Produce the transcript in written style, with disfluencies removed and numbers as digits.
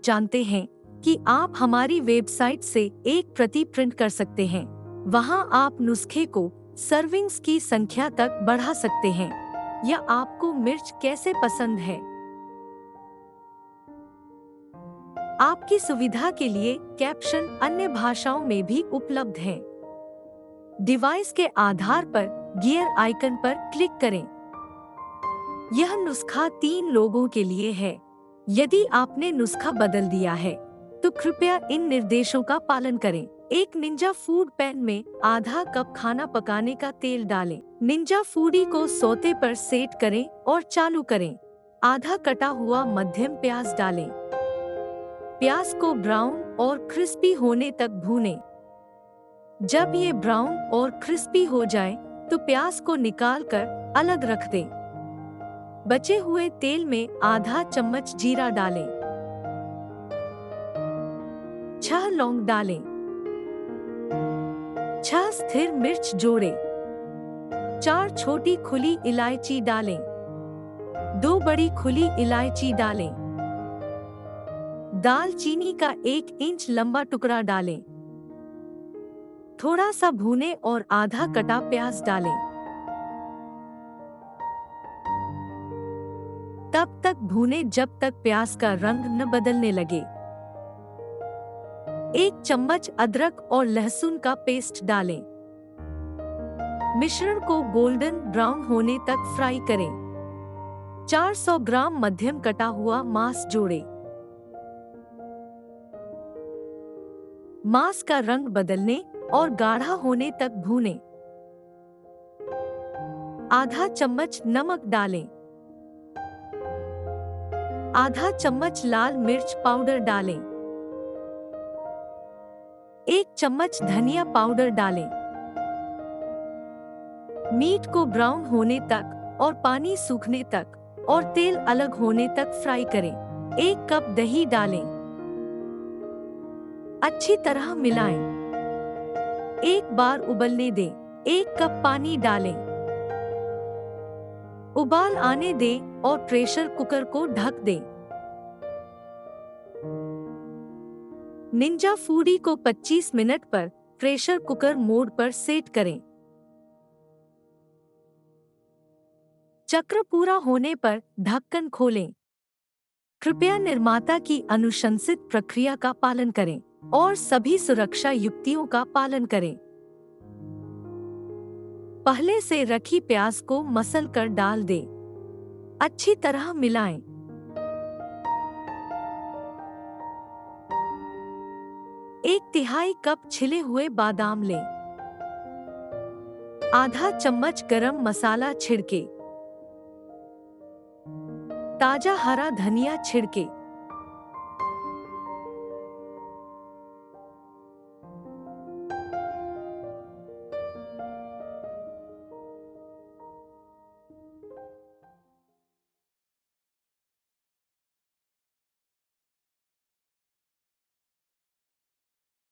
जानते हैं कि आप हमारी वेबसाइट से एक प्रति प्रिंट कर सकते हैं। वहां आप नुस्खे को सर्विंग्स की संख्या तक बढ़ा सकते हैं या आपको मिर्च कैसे पसंद है। आपकी सुविधा के लिए कैप्शन अन्य भाषाओं में भी उपलब्ध हैं। डिवाइस के आधार पर गियर आइकन पर क्लिक करें। यह नुस्खा 3 लोगों के लिए है। यदि आपने नुस्खा बदल दिया है तो कृपया इन निर्देशों का पालन करें। एक निंजा फूड पैन में आधा कप खाना पकाने का तेल डालें। निंजा फूडी को सोते पर सेट करें और चालू करें। आधा कटा हुआ मध्यम प्याज डालें। प्याज को ब्राउन और क्रिस्पी होने तक भूनें। जब ये ब्राउन और क्रिस्पी हो जाए तो प्याज को निकालकर अलग रख दें। बचे हुए तेल में आधा चम्मच जीरा डालें। 6 लौंग डालें। 6 स्थिर मिर्च जोड़ें। 4 छोटी खुली इलायची डालें। 2 बड़ी खुली इलायची डालें। दालचीनी का 1 इंच लंबा टुकड़ा डालें। थोड़ा सा भूनें और आधा कटा प्याज डालें। तब तक भूनें जब तक प्याज का रंग न बदलने लगे। 1 चम्मच अदरक और लहसुन का पेस्ट डालें। मिश्रण को गोल्डन ब्राउन होने तक फ्राई करें। 400 ग्राम मध्यम कटा हुआ मांस जोड़ें। मांस का रंग बदलने और गाढ़ा होने तक भूनें। आधा चम्मच नमक डालें। आधा चम्मच लाल मिर्च पाउडर डालें। 1 चम्मच धनिया पाउडर डालें। मीट को ब्राउन होने तक और पानी सूखने तक और तेल अलग होने तक फ्राई करें। 1 कप दही डालें। अच्छी तरह मिलाएं। एक बार उबलने दें। 1 कप पानी डालें। उबाल आने दें और प्रेशर कुकर को ढक दें। निंजा फूडी को 25 मिनट पर प्रेशर कुकर मोड पर सेट करें। चक्र पूरा होने पर ढक्कन खोलें। कृपया निर्माता की अनुशंसित प्रक्रिया का पालन करें और सभी सुरक्षा युक्तियों का पालन करें। पहले से रखी प्याज को मसल कर डाल दें। अच्छी तरह मिलाएं। 1/3 कप छिले हुए बादाम लें। आधा चम्मच गरम मसाला छिड़के। ताजा हरा धनिया छिड़के।